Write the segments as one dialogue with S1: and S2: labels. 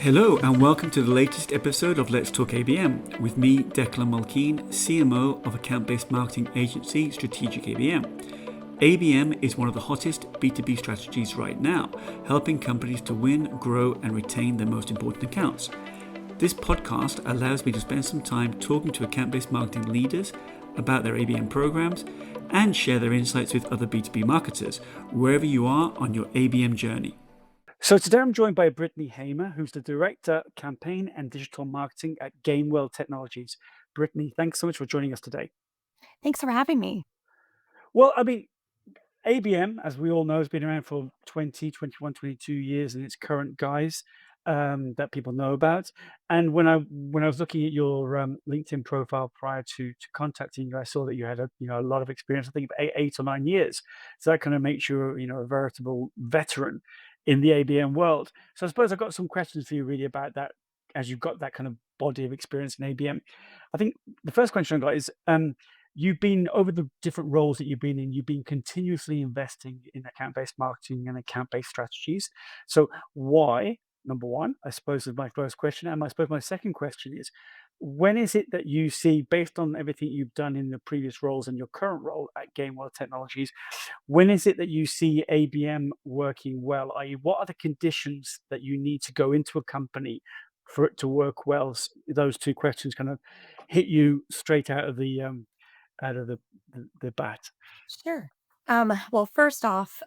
S1: Hello and welcome to the latest episode of Let's Talk ABM with me, Declan Mulkeen, CMO of account-based marketing agency Strategic ABM. ABM is one of the hottest B2B strategies right now, helping companies to win, grow and retain their most important accounts. This podcast allows me to spend some time talking to account-based marketing leaders about their ABM programs and share their insights with other B2B marketers, wherever you are on your ABM journey. So today I'm joined by Brittney Hamer, who's the Director, Campaign and Digital Marketing at Gainwell Technologies. Brittney, thanks so much for joining us today.
S2: Thanks for having me.
S1: Well, ABM, as we all know, has been around for 20, 21, 22 years in its current guise that people know about. And when I was looking at your LinkedIn profile prior to contacting you, I saw that you had a lot of experience. I think eight or 9 years. So that kind of makes you a veritable veteran in the ABM world. So I suppose I've got some questions for you really about that, as you've got that kind of body of experience in ABM. I think the first question I got is. You've been over the different roles that you've been in, you've been continuously investing in account-based marketing and account-based strategies. So why, number one, I suppose is my first question. And I suppose my second question is, when is it that you see, based on everything you've done in the previous roles and your current role at Gainwell Technologies, when is it that you see ABM working well? I.e., what are the conditions that you need to go into a company for it to work well? Those two questions kind of hit you straight out of the bat.
S2: Sure. Well, first off,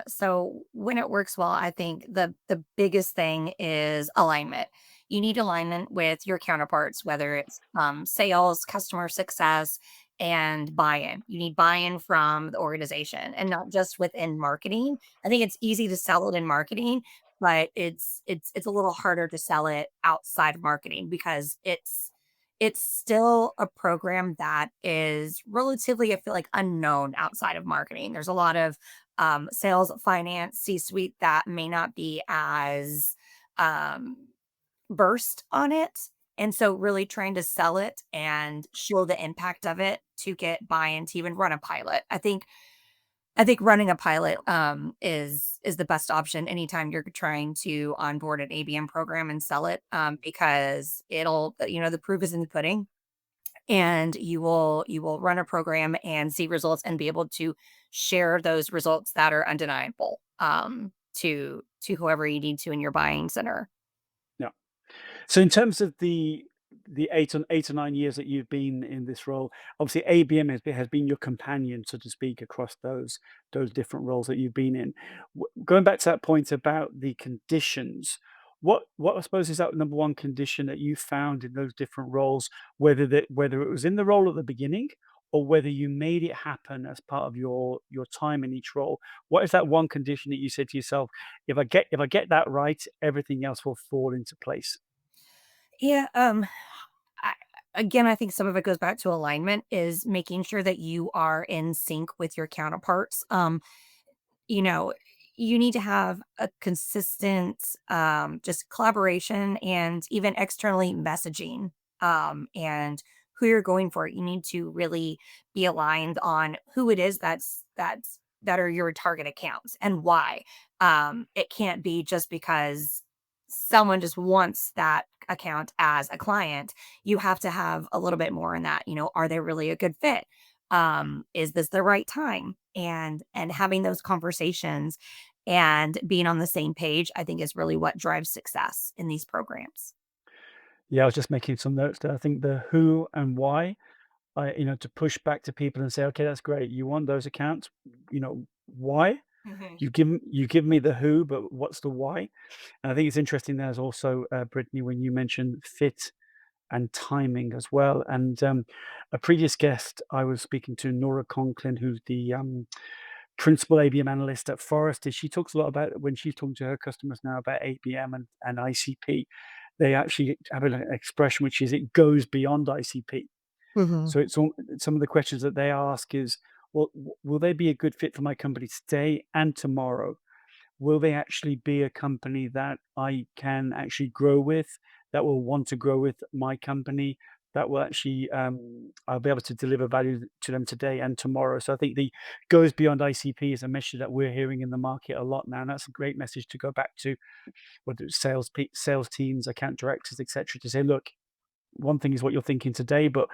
S2: so when it works well, I think the biggest thing is alignment. You need alignment with your counterparts, whether it's sales, customer success, and buy-in. You need buy-in from the organization, and not just within marketing. I think it's easy to sell it in marketing, but it's a little harder to sell it outside of marketing because it's still a program that is relatively, I feel like, unknown outside of marketing. There's a lot of sales, finance, C-suite that may not be as um, versed on it. And so, really trying to sell it and show the impact of it to get buy-in to even run a pilot. I think running a pilot is the best option anytime you're trying to onboard an ABM program and sell it, because the proof is in the pudding, and you will run a program and see results and be able to share those results that are undeniable, to whoever you need to in your buying center.
S1: Yeah. So in terms of the 8 or 9 years that you've been in this role, obviously ABM has been your companion, so to speak, across those different roles that you've been in. Going back to that point about the conditions, what I suppose is that number one condition that you found in those different roles, whether it was in the role at the beginning or whether you made it happen as part of your time in each role. What is that one condition that you said to yourself, if I get that right, everything else will fall into place?
S2: Yeah, I, again, I think some of it goes back to alignment, is making sure that you are in sync with your counterparts. You know, you need to have a consistent, just collaboration and even externally messaging, and who you're going for. You need to really be aligned on who it is that are your target accounts and why. It can't be just because someone just wants that account as a client. You have to have a little bit more in that. Are they really a good fit? Is this the right time? And having those conversations and being on the same page, I think, is really what drives success in these programs.
S1: Yeah, I was just making some notes there. I think the who and why, to push back to people and say, okay, that's great. You want those accounts, why?
S2: Mhm.
S1: You give me the who, but what's the why? And I think it's interesting. There's also Brittany, when you mentioned fit and timing as well. And a previous guest I was speaking to, Nora Conklin, who's the principal ABM analyst at Forrester. She talks a lot about when she's talking to her customers now about ABM and ICP. They actually have an expression which is it goes beyond ICP.
S2: Mhm.
S1: So some of the questions that they ask is, well, will they be a good fit for my company today and tomorrow? Will they actually be a company that I can actually grow with, that will want to grow with my company that will actually I'll be able to deliver value to them today and tomorrow. So I think the goes beyond ICP is a message that we're hearing in the market a lot now, and that's a great message to go back to whether it's sales teams, account directors, etc., to say, look, one thing is what you're thinking today, but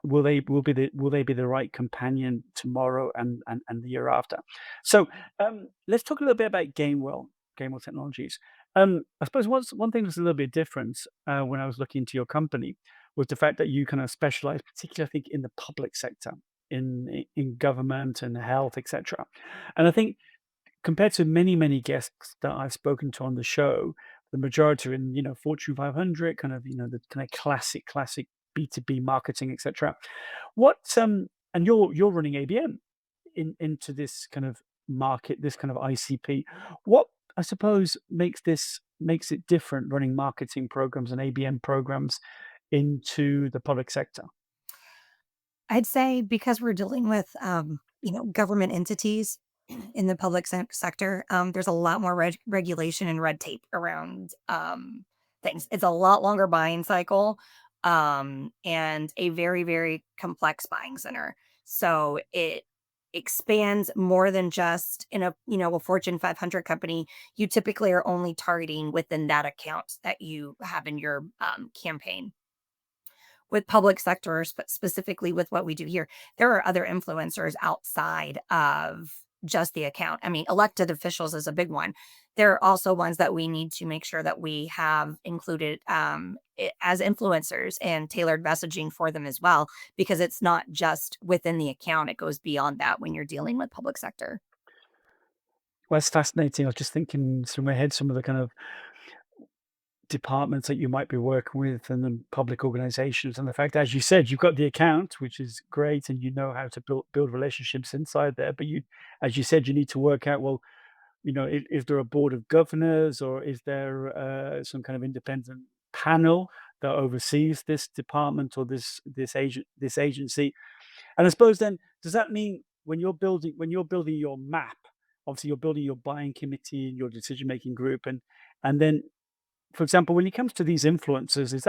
S1: will they be the right companion tomorrow and the year after? So let's talk a little bit about Gainwell Technologies. I suppose one thing that's a little bit different when I was looking into your company was the fact that you kind of specialize, particularly I think in the public sector, in government and health, etc. And I think compared to many guests that I've spoken to on the show, the majority are in, Fortune 500, kind of, the kind of classic B2B marketing, etc. What and you're running ABM into this kind of market, this kind of ICP. What I suppose makes it different running marketing programs and ABM programs into the public sector?
S2: I'd say because we're dealing with, government entities in the public sector, there's a lot more regulation and red tape around things. It's a lot longer buying cycle and a very, very complex buying center. So it expands more than just in a Fortune 500 company. You typically are only targeting within that account that you have in your campaign. With public sectors, but specifically with what we do here, there are other influencers outside of just the account. I mean, elected officials is a big one. There are also ones that we need to make sure that we have included as influencers and tailored messaging for them as well, because it's not just within the account, it goes beyond that when you're dealing with public sector.
S1: Well, that's fascinating. I was just thinking through my head some of the kind of departments that you might be working with and then public organizations, and the fact, as you said, you've got the account, which is great, and you know how to build relationships inside there, but you, as you said, you need to work out, well, is there a board of governors, or is there some kind of independent panel that oversees this department or this agency? And I suppose then, does that mean when you're building your map, obviously you're building your buying committee and your decision making group, and then, for example, when it comes to these influencers, is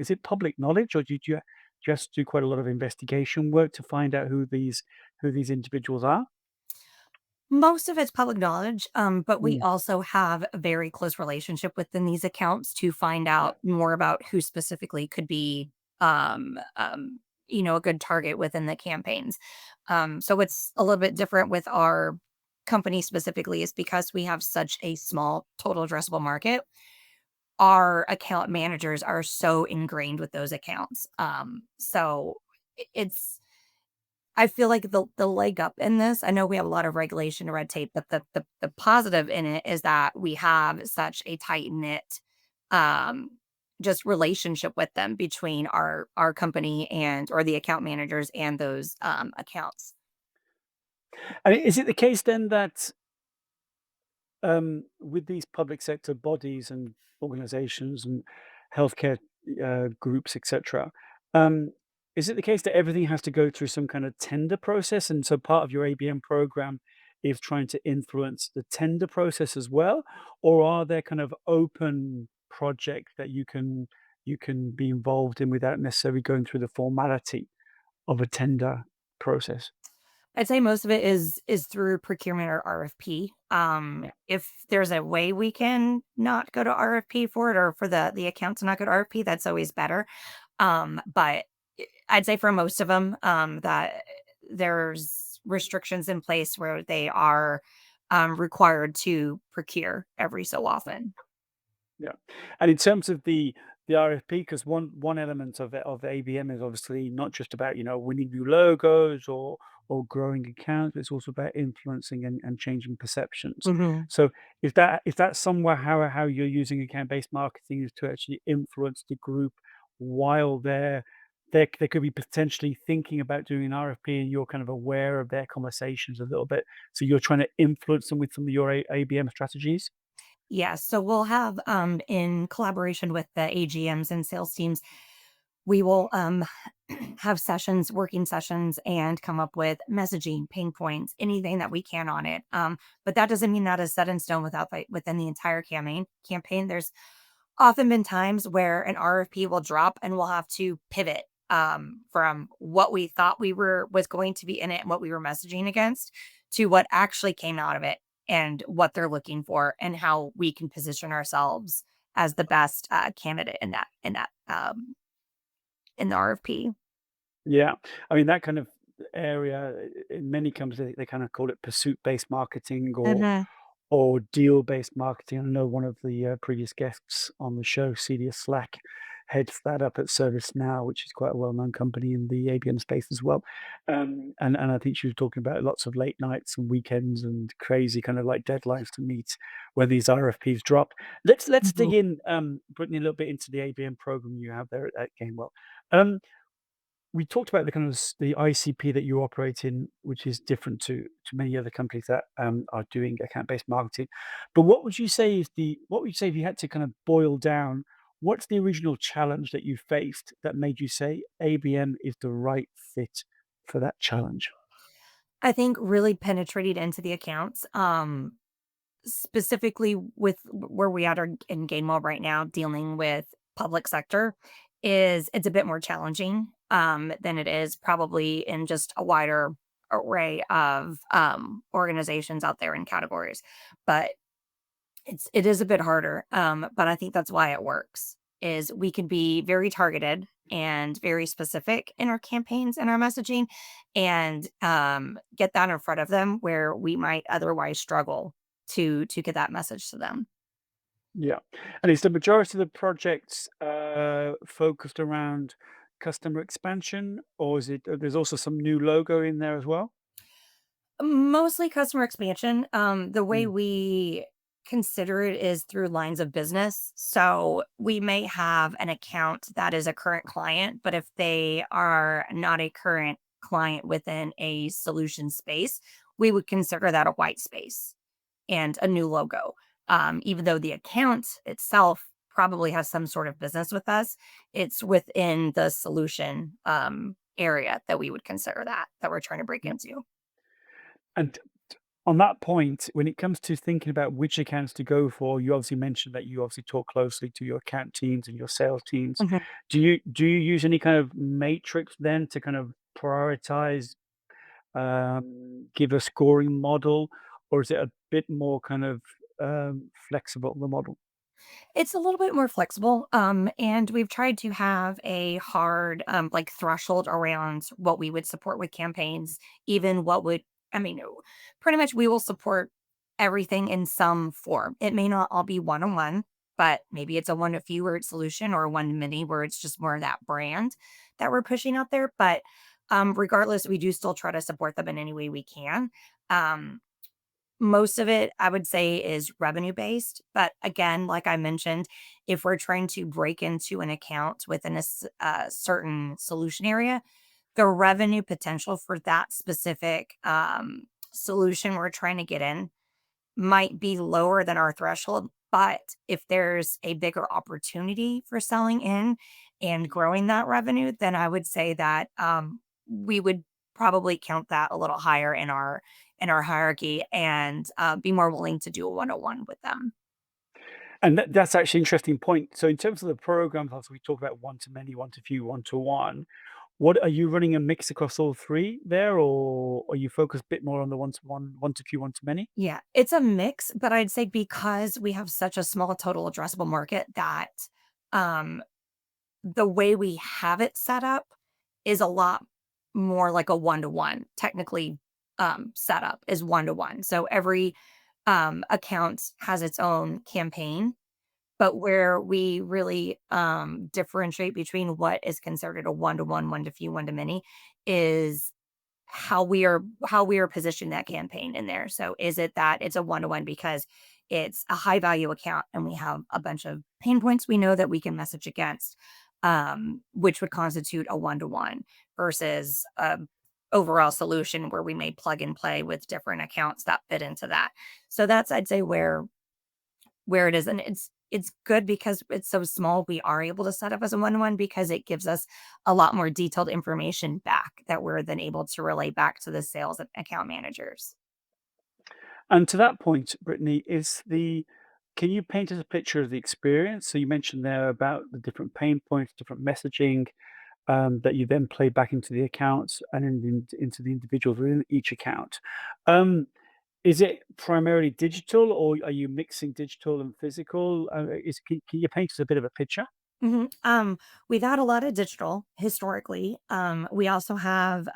S1: it public knowledge, or do you just do quite a lot of investigation work to find out who these individuals are?
S2: Most of it's public knowledge, but we
S1: Mm,
S2: also have a very close relationship within these accounts to find
S1: yeah.
S2: out more about who specifically could be, a good target within the campaigns. So it's a little bit different with our company specifically, is because we have such a small total addressable market. Our account managers are so ingrained with those accounts. So it's I feel like the leg up in this, I know we have a lot of regulation and red tape, but the positive in it is that we have such a tight knit um just relationship with them between our company and or the account managers and those accounts.
S1: I mean, is it the case then that with these public sector bodies and organizations and healthcare groups, etc., um, is it the case that everything has to go through some kind of tender process? And so part of your ABM program is trying to influence the tender process as well? Or are there kind of open projects that you can be involved in without necessarily going through the formality of a tender process?
S2: I'd say most of it is through procurement or RFP.
S1: Yeah.
S2: If there's a way we can not go to RFP for it, or for the account to not go to RFP, that's always better. But I'd say for most of them, that there's restrictions in place where they are required to procure every so often.
S1: Yeah, and in terms of the RFP, because one element of ABM is obviously not just about winning new logos or growing accounts, but it's also about influencing and changing perceptions.
S2: Mhm.
S1: So is that somewhere how you're using account based marketing is to actually influence the group while they could be potentially thinking about doing an RFP, and you're kind of aware of their conversations a little bit, so you're trying to influence them with some of your ABM strategies.
S2: Yeah, so we'll have, in collaboration with the AGMs and sales teams, we will have sessions, working sessions, and come up with messaging, pain points, anything that we can on it. But that doesn't mean that is set in stone within the entire campaign. There's often been times where an RFP will drop and we'll have to pivot from what we thought we were was going to be in it and what we were messaging against to what actually came out of it and what they're looking for and how we can position ourselves as the best candidate in the RFP.
S1: Yeah. I mean, that kind of area in many companies, they kind of call it pursuit-based marketing
S2: Hmm.
S1: or deal-based marketing. I know one of the previous guests on the show, Celia Slack, heads that up at ServiceNow, which is quite a well-known company in the ABM space as well. And I think she was talking about lots of late nights and weekends and crazy kind of like deadlines to meet when these RFPs drop. Let's dig in, Brittany, a little bit into the ABM program you have there at Gainwell. Um, we talked about the kind of the ICP that you operate in, which is different to many other companies that are doing account-based marketing. But what would you say if you had to kind of boil down, what's the original challenge that you faced that made you say ABM is the right fit for that challenge?
S2: I think really penetrated into the accounts. Specifically with where we are in Gainwell right now, dealing with public sector is it's a bit more challenging, than it is probably in just a wider array of, organizations out there in categories. But it is a bit harder, but I think that's why it works, is we can be very targeted and very specific in our campaigns and our messaging and, get that in front of them where we might otherwise struggle to get that message to them.
S1: Yeah. And is the majority of the projects focused around customer expansion, or is it there's also some new logo in there as well?
S2: Mostly customer expansion. The way
S1: Mm,
S2: we consider it is through lines of business. So we may have an account that is a current client, but if they are not a current client within a solution space, we would consider that a white space and a new logo. Even though the account itself probably has some sort of business with us, it's within the solution area that we would consider that we're trying to break
S1: yeah.
S2: into.
S1: And on that point, when it comes to thinking about which accounts to go for, you obviously mentioned that you obviously talk closely to your account teams and your sales teams. Do you use any kind of matrix then to kind of prioritize, give a scoring model, or is it a bit more kind of flexible, the model?
S2: It's a little bit more flexible, and we've tried to have a hard, like, threshold around what we would support with campaigns, even what would I mean, pretty much we will support everything in some form. It may not all be one-on-one, but maybe it's a one to few word solution or one to many where it's just more of that brand that we're pushing out there, but, regardless, we do still try to support them in any way we can. Um, Most of it, I would say, is revenue based. But again, like I mentioned, if we're trying to break into an account within a certain solution area, the revenue potential for that specific solution we're trying to get in might be lower than our threshold, but if there's a bigger opportunity for selling in and growing that revenue, then I would say that, we would probably count that a little higher in our hierarchy and, be more willing to do a one-on-one with them.
S1: And that's actually an interesting point. So in terms of the program, as we talk about one to many, one to few, one to one, what are you running a mix across all three there, or are you focused a bit more on the one to one, one to few, one to many?
S2: Yeah, it's a mix, but I'd say because we have such a small total addressable market that, um the way we have it set up is a lot more like a one-to-one, technically, set up is one-to-one. So every, account has its own campaign, but where we really, differentiate between what is considered a one-to-one, one-to-few, one-to-many is how we are positioning that campaign in there. So is it that it's a one-to-one because it's a high value account and we have a bunch of pain points we know that we can message against, which would constitute a one-to-one versus a overall solution where we may plug and play with different accounts that fit into that. So that's I'd say where it is, and it's good because it's so small, we are able to set up as a one-to-one because it gives us a lot more detailed information back that we're then able to relay back to the sales and account managers.
S1: And to that point, Brittany, is the can you paint us a picture of the experience? So you mentioned there about the different pain points, different messaging, that you then play back into the accounts and into the individuals within each account. Um, is it primarily digital, or are you mixing digital and physical? Can you paint us a bit of a picture?
S2: Mhm. We've had a lot of digital historically. We also have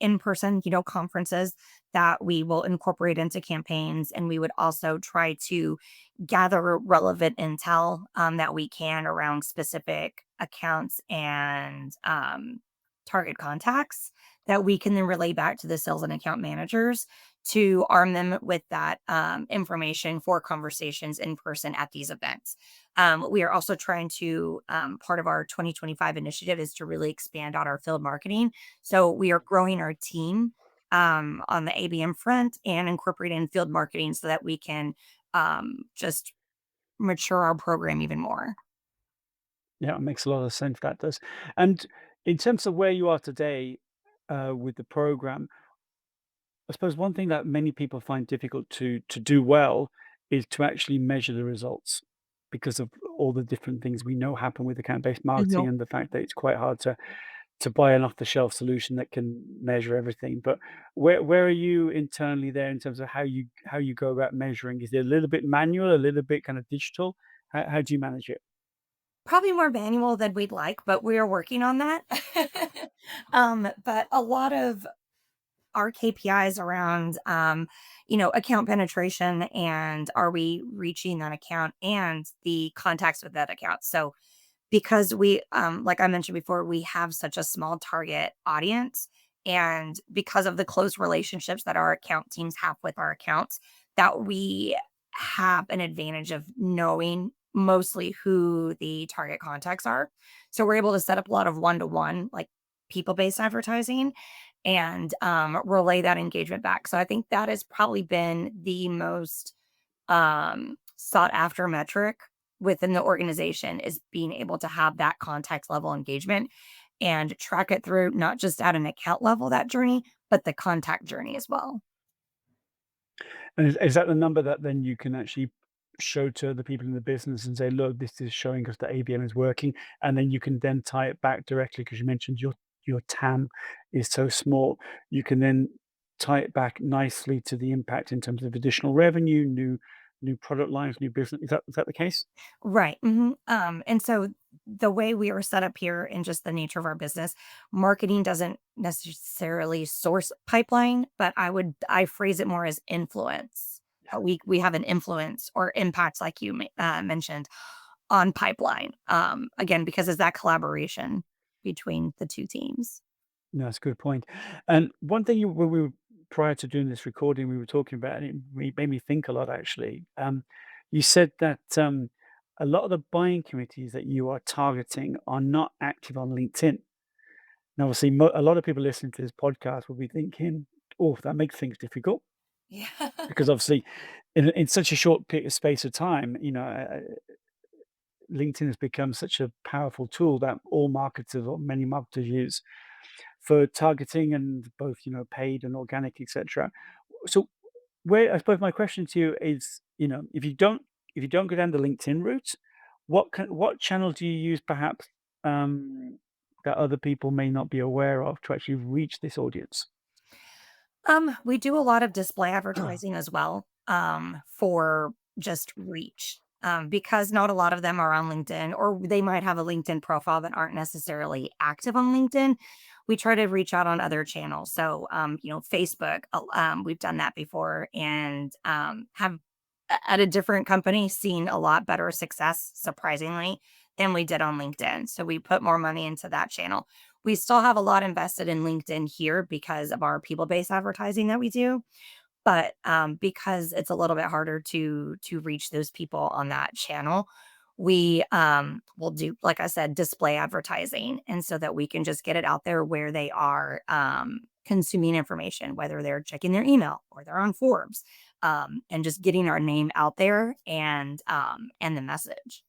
S2: in-person, conferences that we will incorporate into campaigns, and we would also try to gather relevant intel that we can around specific accounts and target contacts that we can then relay back to the sales and account managers to arm them with that information for conversations in person at these events. We are also trying to, part of our 2025 initiative is to really expand out our field marketing. So we are growing our team on the ABM front and incorporating field marketing so that we can just mature our program even more.
S1: Yeah, it makes a lot of sense, that does. And in terms of where you are today, with the program, I suppose one thing that many people find difficult to do well is to actually measure the results because of all the different things we know happen with account-based marketing
S2: Mhm.
S1: and the fact that it's quite hard to buy an off-the-shelf solution that can measure everything. But where are you internally there in terms of how you go about measuring? Is it a little bit manual, a little bit kind of digital? How do you manage it?
S2: Probably more manual than we'd like, but we are working on that. But a lot of our KPIs around, account penetration and are we reaching that account and the contacts with that account. So because we, like I mentioned before, we have such a small target audience, and because of the close relationships that our account teams have with our accounts, that we have an advantage of knowing mostly who the target contacts are. So we're able to set up a lot of one-to-one, like people-based advertising, and relay that engagement back. So I think that has probably been the most sought after metric within the organization, is being able to have that context level engagement and track it through not just at an account level, that journey, but the contact journey as well.
S1: And is that the number that then you can actually show to the people in the business and say, "Look, this is showing us that ABM is working," and then you can then tie it back directly because you mentioned your TAM is so small. You can then tie it back nicely to the impact in terms of additional revenue, new product lines, new business. Is that the case?
S2: Right. And so the way we are set up here and just the nature of our business, marketing doesn't necessarily source pipeline, but I phrase it more as influence. We have an influence or impact, like you mentioned, on pipeline. Again, because it's that collaboration between the two teams.
S1: No, that's a good point. And one thing when we were prior to doing this recording, we were talking about, and it made me think a lot actually. You said that a lot of the buying committees that you are targeting are not active on LinkedIn. Now, obviously, a lot of people listening to this podcast will be thinking, "Oh, that makes things difficult,"
S2: Yeah.
S1: because obviously, in such a short space of time, LinkedIn has become such a powerful tool that all marketers or many marketers use for targeting and both, paid and organic, etc. So where I suppose my question to you is, if you don't go down the LinkedIn route, what channel do you use perhaps that other people may not be aware of to actually reach this audience?
S2: We do a lot of display advertising as well, for just reach. Because not a lot of them are on LinkedIn, or they might have a LinkedIn profile but aren't necessarily active on LinkedIn. We try to reach out on other channels. So, Facebook, we've done that before, and have at a different company seen a lot better success, surprisingly, than we did on LinkedIn. So we put more money into that channel. We still have a lot invested in LinkedIn here because of our people-based advertising that we do, but, because it's a little bit harder to reach those people on that channel, we, will do, like I said, display advertising, and so that we can just get it out there where they are, consuming information, whether they're checking their email or they're on Forbes, and just getting our name out there and the message.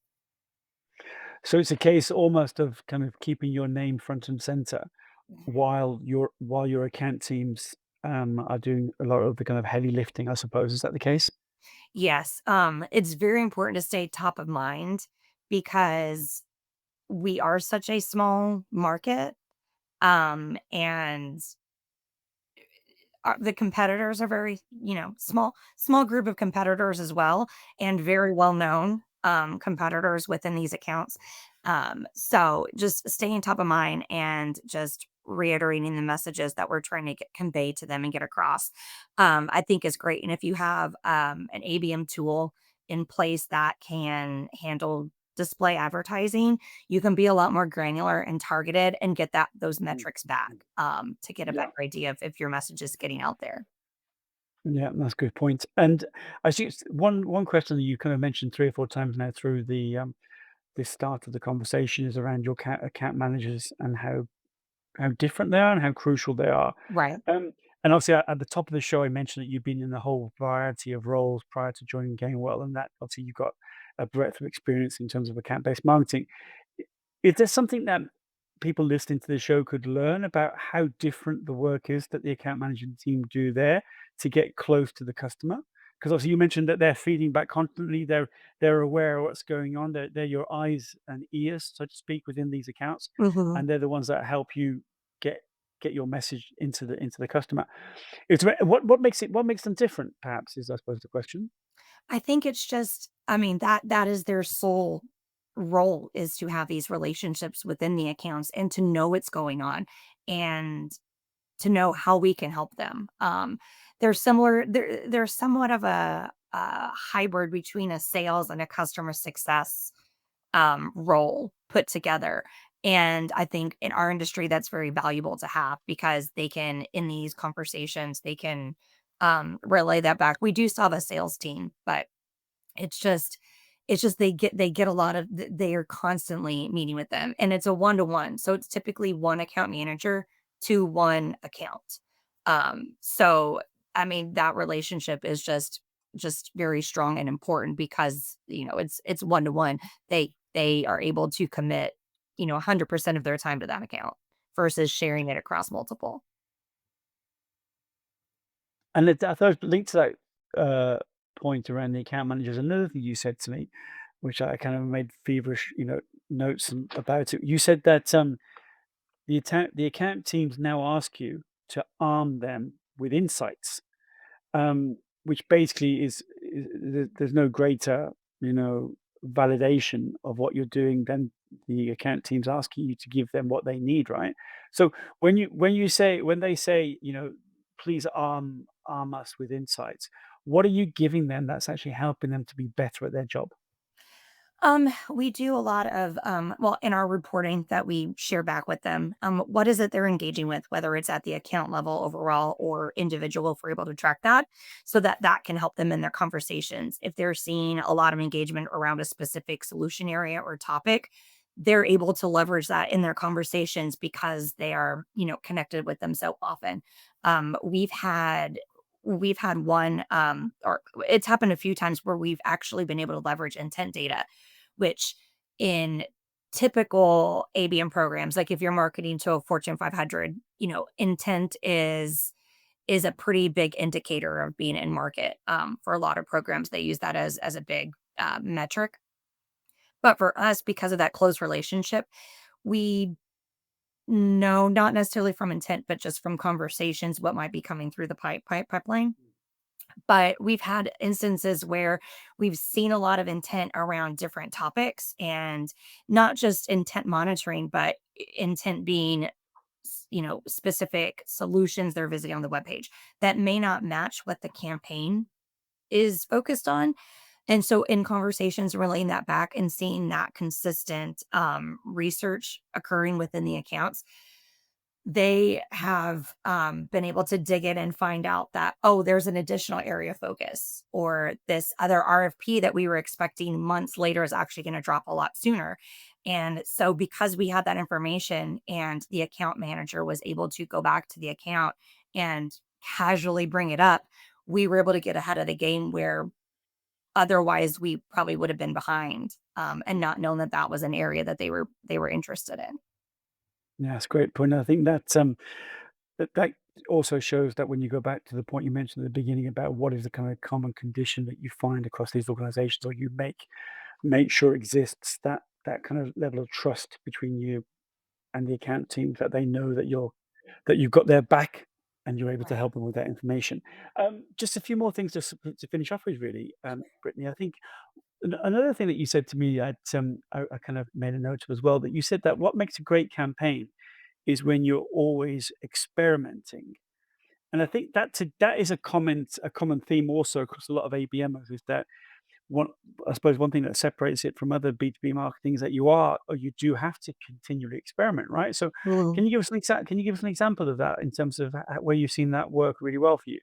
S1: So it's a case almost of kind of keeping your name front and center while your account teams are doing a lot of the kind of heavy lifting, I suppose. Is that the case?
S2: Yes, it's very important to stay top of mind because we are such a small market, and the competitors are very, small group of competitors as well, and very well known competitors within these accounts. So just staying top of mind and just reiterating the messages that we're trying to convey to them and get across, I think is great. And if you have an ABM tool in place that can handle display advertising, you can be a lot more granular and targeted and get those
S1: Mm,
S2: metrics back,
S1: mm.
S2: to get a
S1: Yeah.
S2: better idea of if your message is getting out there.
S1: Yeah, that's a good point. And I see one question that you kind of mentioned 3 or 4 times now through the start of the conversation is around your account managers and how different they are and how crucial they are.
S2: Right.
S1: And obviously, at the top of the show, I mentioned that you've been in a whole variety of roles prior to joining Gainwell, and that obviously you've got a breadth of experience in terms of account-based marketing. I Is there something that people listening to the show could learn about how different the work is that the account management team do there to get close to the customer? Because obviously you mentioned that they're feeding back constantly. They're aware of what's going on. They're your eyes and ears, so to speak, within these accounts,
S2: Mhm.
S1: and they're the ones that help you get get your message into the customer. What makes them different, perhaps, is I suppose the question.
S2: I think it's just, I mean, that is their sole role, is to have these relationships within the accounts and to know what's going on and to know how we can help them. They're somewhat of a hybrid between a sales and a customer success role put together. And I think in our industry, that's very valuable to have because they can, in these conversations, they can relay that back. We do still have a sales team, but it's just they get a lot of they are constantly meeting with them, and it's a one-to-one, so it's typically one account manager to one account. So, I mean, that relationship is just very strong and important because, it's one-to-one. They are able to commit, 100% of their time to that account versus sharing it across multiple.
S1: And I thought linked to that point around the account managers, another thing you said to me, which I kind of made feverish, notes about it. You said that the account teams now ask you to arm them with insights. Which basically is there's no greater, validation of what you're doing than the account teams asking you to give them what they need, right? So when they say, please arm us with insights, what are you giving them that's actually helping them to be better at their job?
S2: We do a lot of, well, in our reporting that we share back with them, what is it they're engaging with, whether it's at the account level overall or individual, if we're able to track that, so that that can help them in their conversations. If they're seeing a lot of engagement around a specific solution area or topic, they're able to leverage that in their conversations because they are, connected with them so often. We've had one, or it's happened a few times where we've actually been able to leverage intent data, which in typical ABM programs, like if you're marketing to a Fortune 500, intent is a pretty big indicator of being in market. For a lot of programs, they use that as a big metric. But for us, because of that close relationship, we know not necessarily from intent, but just from conversations, what might be coming through the pipeline. But we've had instances where we've seen a lot of intent around different topics, and not just intent monitoring, but intent being, specific solutions they're visiting on the webpage that may not match what the campaign is focused on. And so in conversations, relaying that back and seeing that consistent research occurring within the accounts, they have, been able to dig in and find out that, oh, there's an additional area of focus, or this other RFP that we were expecting months later is actually going to drop a lot sooner. And so, because we had that information and the account manager was able to go back to the account and casually bring it up, we were able to get ahead of the game where otherwise we probably would have been behind, and not known that that was an area that they were interested in.
S1: Yeah, that's a great point. I think that also shows that when you go back to the point you mentioned at the beginning about what is the kind of common condition that you find across these organizations, or you make sure exists, that kind of level of trust between you and the account team, that they know that you've got their back and you're able to
S2: Right.
S1: help them with that information. Just a few more things to finish off with, really, Brittany. I think another thing that you said to me, I kind of made a note of as well, that you said that what makes a great campaign is when you're always experimenting. And I think that is a common theme also across a lot of ABMers, is that one I suppose one thing that separates it from other B2B marketing is that you are, or you do have to continually experiment, right? So
S2: Mhm.
S1: can you give us an example of that in terms of where you've seen that work really well for you?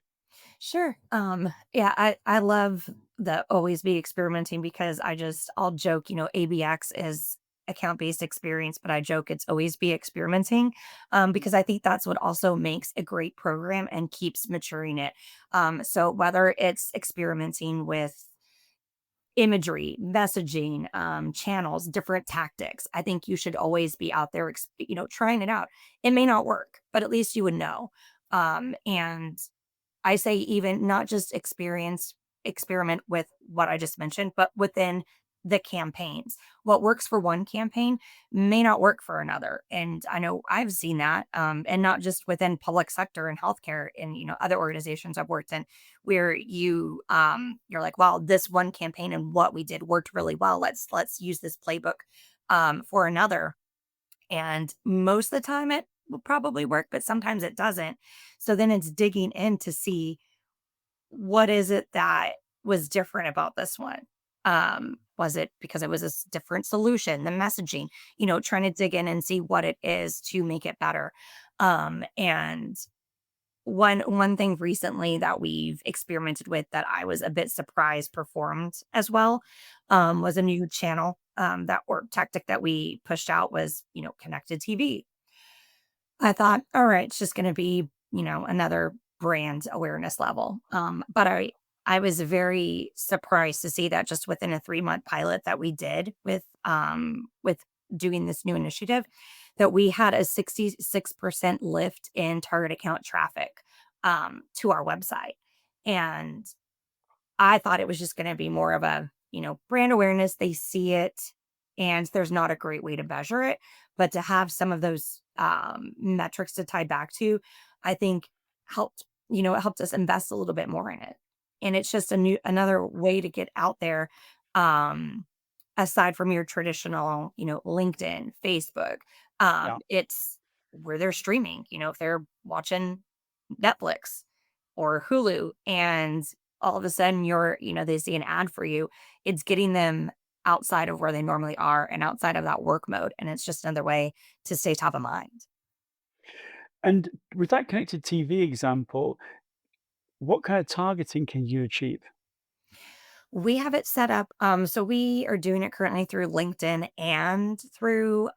S2: Sure. Yeah, I love the always be experimenting because I'll joke, ABX is account based experience, but I joke it's always be experimenting, because I think that's what also makes a great program and keeps maturing it. So whether it's experimenting with imagery, messaging, channels, different tactics, I think you should always be out there, trying it out. It may not work, but at least you would know. And I say even not just experiment with what I just mentioned, but within the campaigns. What works for one campaign may not work for another. And I know I've seen that, and not just within public sector and healthcare and other organizations I've worked in where you're like, well, this one campaign and what we did worked really well. Let's use this playbook for another. And most of the time it will probably work, but sometimes it doesn't. So then it's digging in to see what is it that was different about this one? Was it because it was a different solution, the messaging, trying to dig in and see what it is to make it better. And one thing recently that we've experimented with that I was a bit surprised performed as well, was a new channel, that or tactic that we pushed out was, connected TV. I thought, all right, it's just going to be, another brand awareness level. But I was very surprised to see that just within a 3-month pilot that we did with doing this new initiative, that we had a 66% lift in target account traffic to our website. And I thought it was just gonna be more of a, brand awareness, they see it, and there's not a great way to measure it, but to have some of those, metrics to tie back to, I think it helped us invest a little bit more in it. And it's just another way to get out there, um, aside from your traditional, LinkedIn, Facebook.
S1: Yeah.
S2: It's where they're streaming, if they're watching Netflix or Hulu and all of a sudden they see an ad for you, it's getting them outside of where they normally are and outside of that work mode. And it's just another way to stay top of mind.
S1: And with that connected TV example, what kind of targeting can you achieve?
S2: We have it set up. So we are doing it currently through LinkedIn and through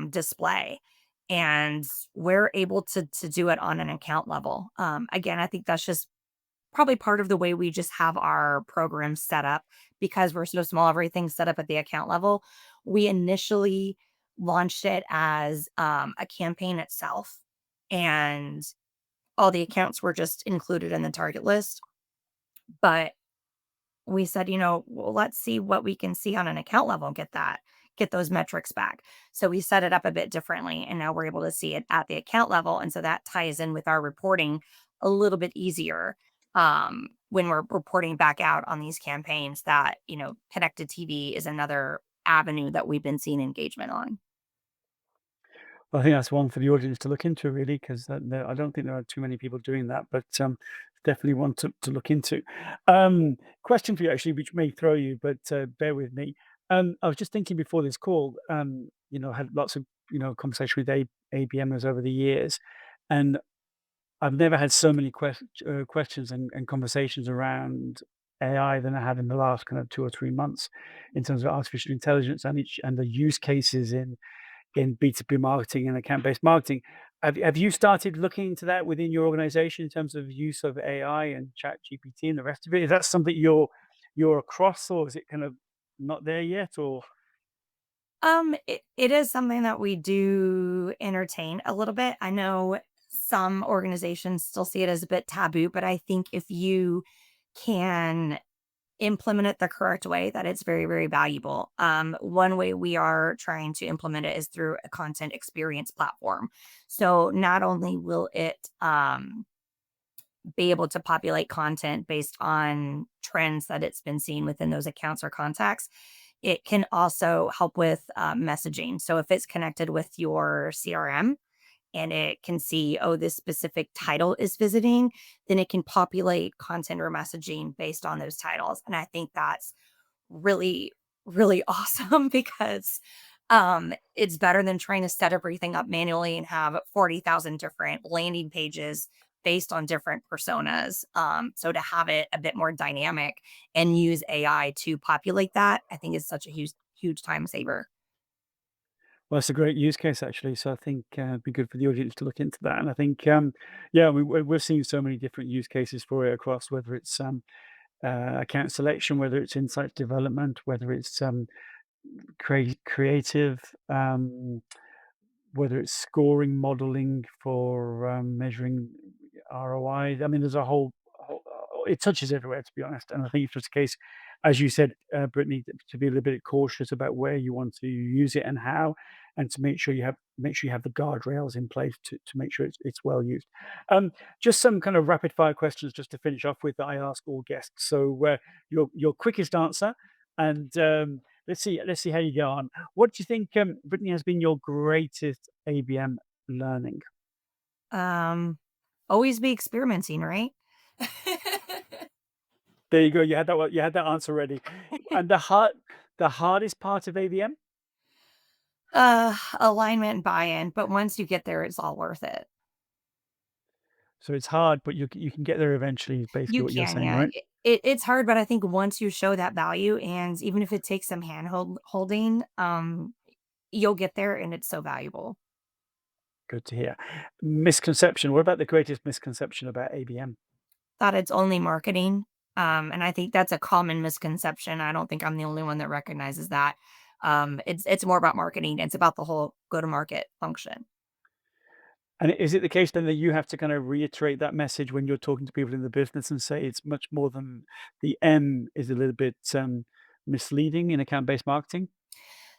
S2: display. And we're able to do it on an account level. Again, I think that's just probably part of the way we just have our program set up because we're so small, everything's set up at the account level. We initially launched it as a campaign itself, and all the accounts were just included in the target list. But we said, well, let's see what we can see on an account level and get those metrics back. So we set it up a bit differently and now we're able to see it at the account level. And so that ties in with our reporting a little bit easier, when we're reporting back out on these campaigns that, connected TV is another avenue that we've been seeing engagement on.
S1: I think that's one for the audience to look into, really, because I don't think there are too many people doing that, but definitely one to look into. Question for you, actually, which may throw you, but bear with me. I was just thinking before this call, had lots of conversation with ABMers over the years, and I've never had so many questions and conversations around AI than I have in the last kind of 2 or 3 months, in terms of artificial intelligence and the use cases in B2B marketing and account-based marketing. Have you started looking into that within your organization in terms of use of AI and Chat GPT and the rest of it? Is that something you're across, or is it kind of not there yet? Or
S2: It is something that we do entertain a little bit. I know some organizations still see it as a bit taboo, but I think if you can implement it the correct way, that it's very, very valuable. One way we are trying to implement it is through a content experience platform. So not only will it be able to populate content based on trends that it's been seeing within those accounts or contacts, it can also help with messaging. So if it's connected with your CRM, and it can see, oh, this specific title is visiting, then it can populate content or messaging based on those titles. And I think that's really, really awesome because it's better than trying to set everything up manually and have 40,000 different landing pages based on different personas. So to have it a bit more dynamic and use AI to populate that, I think is such a huge, huge time saver.
S1: Well, it's a great use case actually. So I think it'd be good for the audience to look into that. And I think, yeah, we're seeing so many different use cases for it across whether it's account selection, whether it's insights development, whether it's creative. Whether it's scoring modeling for, measuring ROI. I mean, there's a whole it touches everywhere, to be honest, and I think it's just a case, as you said, Brittany, to be a little bit cautious about where you want to use it and how, and to make sure you have the guardrails in place to make sure it's well used. Just some kind of rapid fire questions just to finish off with that I ask all guests. So, your quickest answer, and, let's see how you go on. What do you think, Brittany, has been your greatest ABM learning?
S2: Um, Always be experimenting, right?
S1: There you go. You had that answer ready. And the hardest part of ABM?
S2: Alignment and buy-in, but once you get there, it's all worth it.
S1: So it's hard, but you can get there eventually is basically
S2: You
S1: what you're
S2: can,
S1: saying,
S2: yeah.
S1: right?
S2: It's hard, but I think once you show that value, and even if it takes some holding, you'll get there, and it's so valuable.
S1: Good to hear. Misconception. What about the greatest misconception about ABM?
S2: That it's only marketing, and I think that's a common misconception. I don't think I'm the only one that recognizes that. It's more about marketing. It's about the whole go-to-market function.
S1: And is it the case then that you have to kind of reiterate that message when you're talking to people in the business and say it's much more than the M is a little bit misleading in account-based marketing?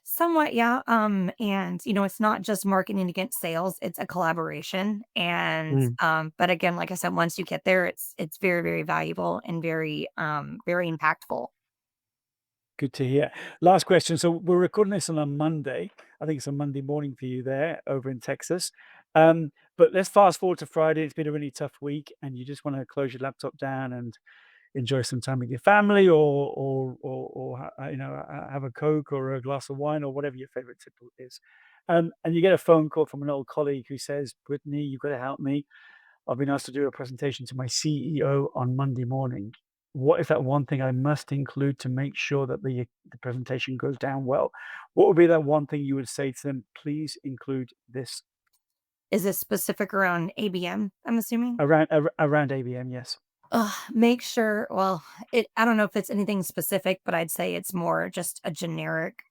S2: Somewhat, yeah. And it's not just marketing against sales, it's a collaboration. And but again, like I said, once you get there, it's very, very valuable and very impactful.
S1: Good to hear. Last question. So we're recording this on a Monday. I think it's a Monday morning for you there over in Texas. But let's fast forward to Friday. It's been a really tough week, and you just want to close your laptop down and enjoy some time with your family, or have a Coke or a glass of wine or whatever your favorite tip is. And you get a phone call from an old colleague who says, "Brittany, you've got to help me. I've been asked to do a presentation to my CEO on Monday morning. What is that one thing I must include to make sure that the presentation goes down well?" What would be that one thing you would say to them? Please include this
S2: Is this specific around ABM, I'm assuming?
S1: around ABM. Yes.
S2: Make sure, well, I don't know if it's anything specific, but I'd say it's more just a generic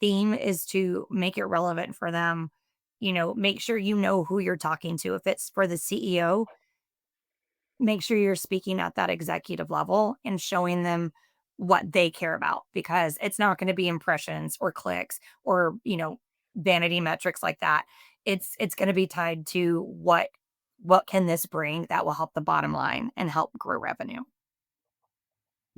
S2: theme is to make it relevant for them. Make sure you know who you're talking to. If it's for the CEO, make sure you're speaking at that executive level and showing them what they care about because it's not going to be impressions or clicks or, vanity metrics like that. It's going to be tied to what can this bring that will help the bottom line and help grow revenue.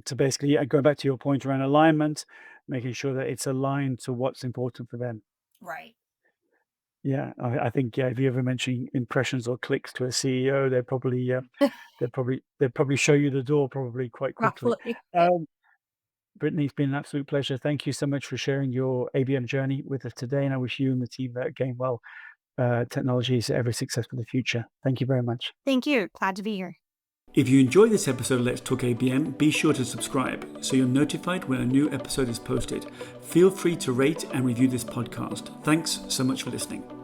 S1: So basically, yeah, going back to your point around alignment, making sure that it's aligned to what's important for them.
S2: Right.
S1: Yeah, I think, yeah, if you ever mention impressions or clicks to a CEO, they'd probably show you the door probably quite quickly.
S2: Probably.
S1: Um, Brittany, it's been an absolute pleasure. Thank you so much for sharing your ABM journey with us today, and I wish you and the team at Gainwell Technologies every success for the future. Thank you very much.
S2: Thank you. Glad to be here.
S1: If you enjoyed this episode of Let's Talk ABM, be sure to subscribe so you're notified when a new episode is posted. Feel free to rate and review this podcast. Thanks so much for listening.